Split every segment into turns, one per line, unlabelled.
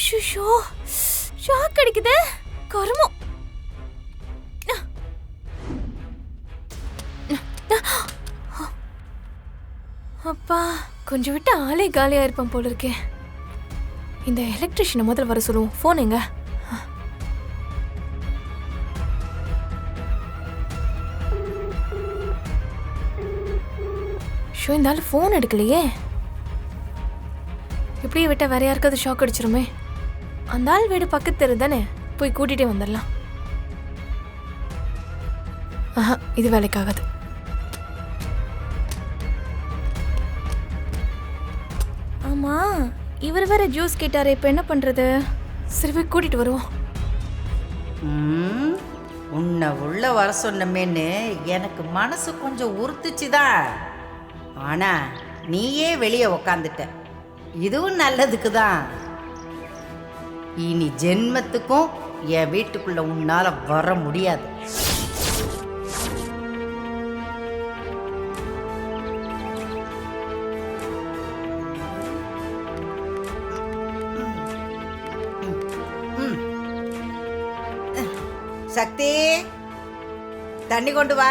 அஷுஷோ shock அடிக்குது கருமம். அப்பா கொஞ்சம் விட்டு ஆளே காலியா இருப்பான் போல இருக்கே. இந்த எலக்ட்ரிஷியனை முதல்ல வர சொல்லுவோம். போன் எங்க? ஷோ இந்த ஆள் போன் எடுக்கலையே. இப்படியே விட்டா வேற யாருக்காவது ஷாக் அடிச்சிருமே. அந்த ஆள் வீடு பக்கத்து தெரு தானே, போய் கூட்டிகிட்டே வந்துடலாம். ஆஹா இது வேலைக்காகாது. ஆமா இவர் வேற ஜூஸ் கேட்டாரு, இப்ப என்ன பண்றது? சரி போய் கூட்டிட்டு வருவோம்.
உன்னை உள்ள வர சொன்னமேன்னு எனக்கு மனசு கொஞ்சம் உறுத்துச்சுதான். ஆனா நீயே வெளியே உக்காந்துட்ட, இதுவும் நல்லதுக்கு தான். இனி ஜென்மத்துக்கும் என் வீட்டுக்குள்ள உன்னால வர முடியாது. சக்தி தண்ணி கொண்டு வா.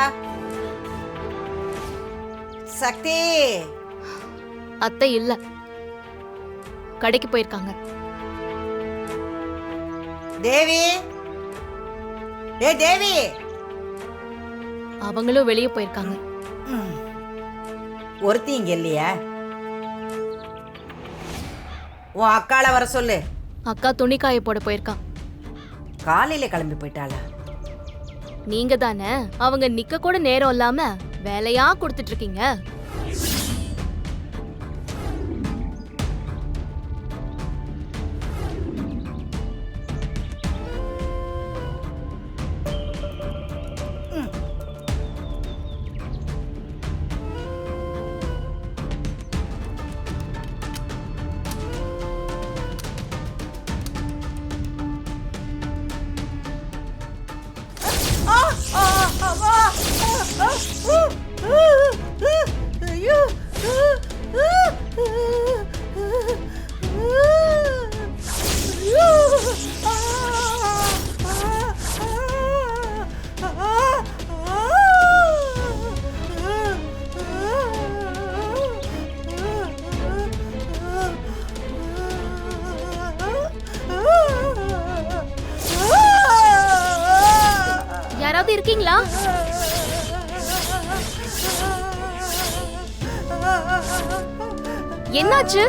சக்தி
அத்தை இல்ல, கடைக்கு போயிருக்காங்க.
தேவி தேவி
அவங்களும் வெளியே போயிருக்காங்க.
ஒருத்தி இங்க இல்லையா? உன் அக்காள வர சொல்லு.
அக்கா துணி காய போட போயிருக்கா.
காலையில கிளம்பி போயிட்டாளா?
நீங்க தானே அவங்க நிக்க கூட நேரம் இல்லாம வேலையா கொடுத்துட்டு இருக்கீங்க. யாராவது இருக்கீங்களா? என்னாச்சு?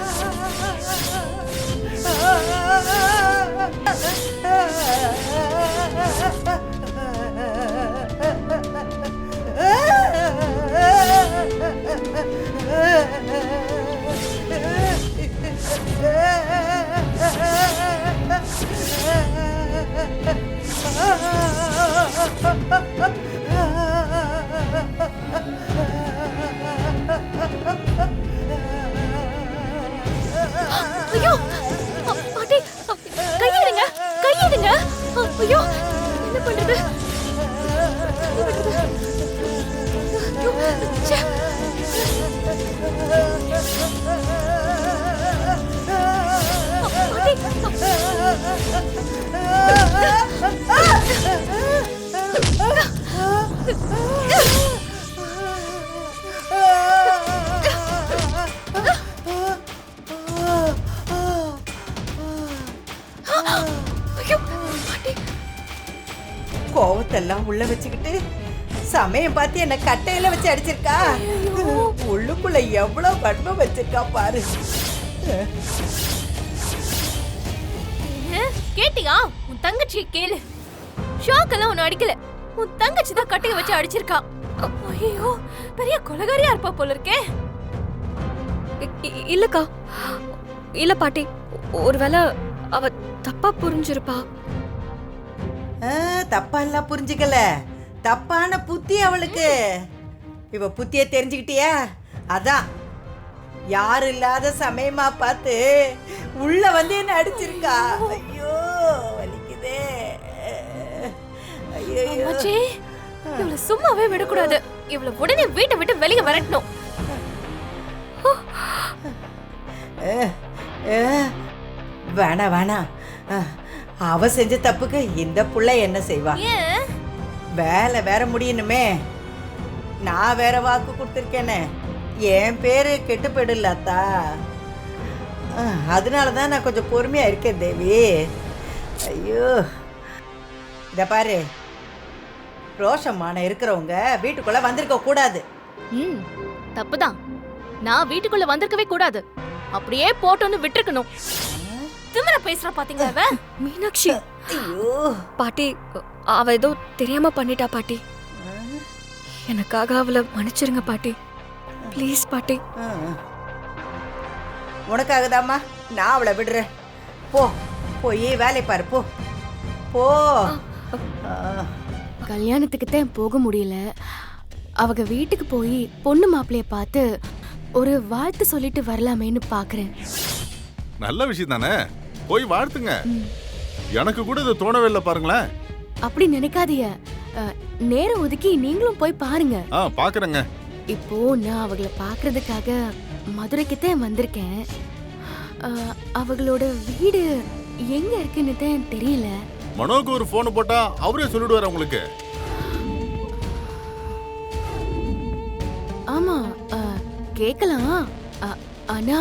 ஐயோ பாட்டி, கையிடுங்க கையிடுங்க. ஐயோ என்ன பண்றது?
கோவத்தெல்லாம் உள்ள வச்சுக்கிட்டு சமயம் பார்த்து என்ன கட்டையில வச்சு அடிச்சிருக்கா. உள்ளுக்குள்ள எவ்வளவு வன்மம் வச்சிருக்கா பாரு.
கேட்டியா? உன் தங்கச்சி கேளு. ஷாக்கெல்லாம் உன்னை அடிக்கல, உன் தங்கச்சி தான் கட்டைய வச்சு அடிச்சிருக்கா. ஐயோ பெரிய கொலகாரியா இருப்பா போல இருக்கே.
இல்லக்கா, இல்ல பாட்டி, ஒருவேளை அவ தப்பா புரிஞ்சிருப்பா.
தப்பா எல்லாம் புரிஞ்சுக்கல, தப்பான புத்தி அவளுக்கு. இவ புத்திய தெரிஞ்சுக்கிட்டியா? அதான் யாரு இல்லாத சமயமா பார்த்து உள்ள வந்து என்ன அடிச்சிருக்கா. ஐயோ வலிக்குதே. ஐயோ
இவளை சும்மாவே விடக்கூடாது. இவளை உடனே வீட்டை விட்டு வெளியே வரட்டணும்.
வேணாம் வேணாம். அவ செஞ்ச தப்புக்கு இந்த புள்ள என்ன செய்வா?
ஏன்
வேலை வேற முடியணுமே. நான் வேற வாக்கு கொடுத்துருக்கேனே, என் பேரு கெட்டு போயிடலாத்தா. அதனால தான் நான் கொஞ்சம் பொறுமையா இருக்கேன் தேவி. ஐயோ, இத பாரு, ரோஷமான இருக்கிறவங்க வீட்டுக்குள்ள வந்திருக்க கூடாது.
ம் தப்புதான். நான் வீட்டுக்குள்ள வந்திருக்கவே கூடாது. அப்படியே போட்டோன்னு விட்டுருக்கணும். திமிர பேசுறா பாத்தீங்களா அவ?
மீனாட்சி,
ஐயோ,
பாட்டி அவ ஏதோ தெரியாம பண்ணிட்டா பாட்டி. எனக்காக அவளை மன்னிச்சிருங்க பாட்டி. ப்ளீஸ் பாட்டி.
உனக்காகதாம்மா நான் அவளை விடுறேன். போ, போய் வேலை பாரு, போ போ.
கல்யாணத்துக்கு தான் போக முடியல. அவங்க வீட்டுக்கு போய் பொண்ணு மாப்பிளைய பார்த்து ஒரு வாழ்த்து சொல்லிட்டு வரலாமேன்னு பாக்குறேன்.
நல்ல விஷயம் தானே, போய் வாழ்த்துங்க. எனக்கு கூட இது தோணவே இல்லை பாருங்களேன்.
அப்படி நினைக்காதீங்க. நேரம் ஒதுக்கி நீங்களும் போய் பாருங்க.
பாக்குறேங்க.
இப்போ நான் அவங்கள பாக்குறதுக்காக மதுரைக்கு தான் வந்திருக்கேன். அவங்களோட வீடு எங்க இருக்குன்னு தான் தெரியல.
மனோக்கு ஒரு போன் போட்டா அவரே சொல்லிடுவாரு உங்களுக்கு.
ஆமா, கேக்கலாம். ஆனா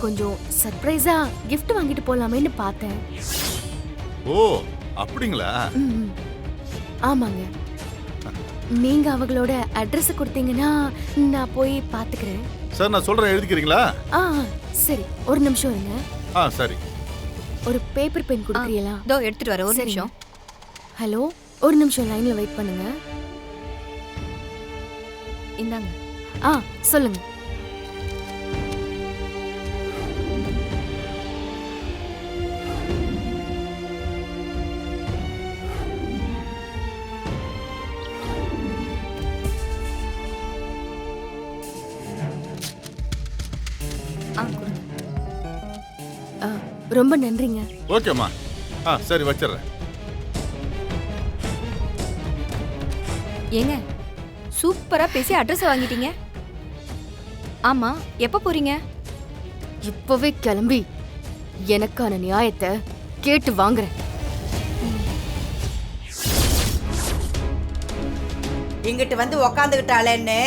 கொஞ்சம் சர்ப்ரைஸா gift வாங்கிட்டு போலாமேன்னு பார்த்தேன்.
ஓ அப்படிங்களா?
ஆமாங்க. நீங்க அவங்களோட அட்ரஸ் கொடுத்தீங்கன்னா நான் போய் பாத்துக்கிறேன்.
சார் நான் சொல்றேன், எழுதிக்கிறீங்களா?
சரி, ஒரு நிமிஷம் இருங்க.
சரி.
ஒரு பேப்பர் பென் கொடுக்குறீங்களா?
இதோ எடுத்துட்டு வர, ஒரு நிமிஷம்.
ஹலோ, ஒரு நிமிஷம் லைன்ல வெயிட் பண்ணுங்க.
இந்தாங்க.
சொல்லுங்க. ரொம்ப நன்றிங்க.
ஓகேம்மா. சரி வச்சிடுறேன்.
ஏங்க, சூப்பரா பேசி அட்ரஸ் வாங்கிட்டீங்க. ஆமா, எப்ப போறீங்க?
இப்பவே கிளம்பி எனக்கான நியாயத்தை கேட்டு வாங்குறேன்.
இங்கிட்டு வந்து உக்காந்துக்கிட்டாளேன்னு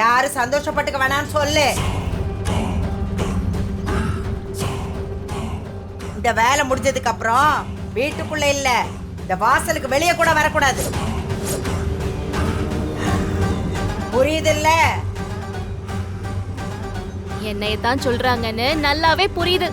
யாரும் சந்தோஷப்பட்டுக்க வேணான்னு சொல்லு. இந்த வேலை முடிஞ்சதுக்கு அப்புறம் வீட்டுக்குள்ள இல்ல, இந்த வாசலுக்கு வெளியே கூட வரக்கூடாது. புரியுதுல்ல?
என்னைய தான் சொல்றாங்கன்னு நல்லாவே புரியுது.